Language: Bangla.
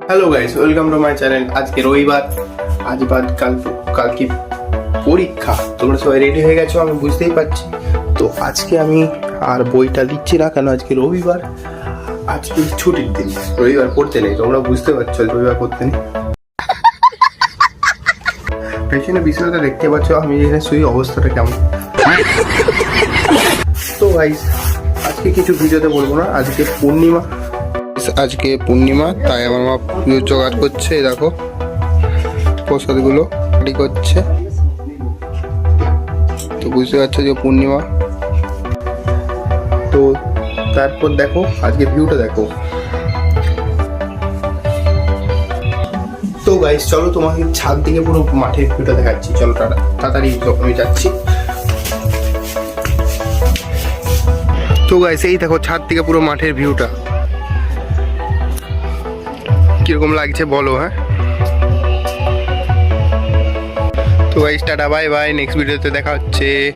Hello guys, welcome to my channel. আজকে রবিবার, আজ বাদ কাল কি পরীক্ষা। তোমরা সবাই রেডি হয়ে গেছো আমি বুঝতেই পারছি। তো আজকে আমি আর বইটা দিচ্ছি না, কেন আজকে রবিবার, আজকে ছুটির দিন। রবিবার পড়তে নেই, তোমরা বুঝতে পারছো রবিবার পড়তে নেই। পেছনে বিষয়টা দেখতে পাচ্ছ, আমি এখানে শুই, অবস্থাটা কেমন। তো গাইস আজকে কিছু ভিডিওতে বলবো না, আজকে পূর্ণিমা, তাই আমার মা পুজোর জোগাড় করছে। দেখো প্রসাদগুলো রেডি করছে, তো বুঝতে পারছো যে পূর্ণিমা। তো তারপর দেখো আজকে ভিউটা দেখো। তো গাইস চলো তোমাকে ছাদ থেকে পুরো মাঠের ভিউটা দেখাচ্ছি। চলো তাড়াতাড়ি আমি যাচ্ছি। তো গাইস এই দেখো ছাদ থেকে পুরো মাঠের ভিউটা কিরকম লাগছে বলো। হ্যাঁ, তো guys tata, bye bye, next ভিডিওতে দেখা হচ্ছে।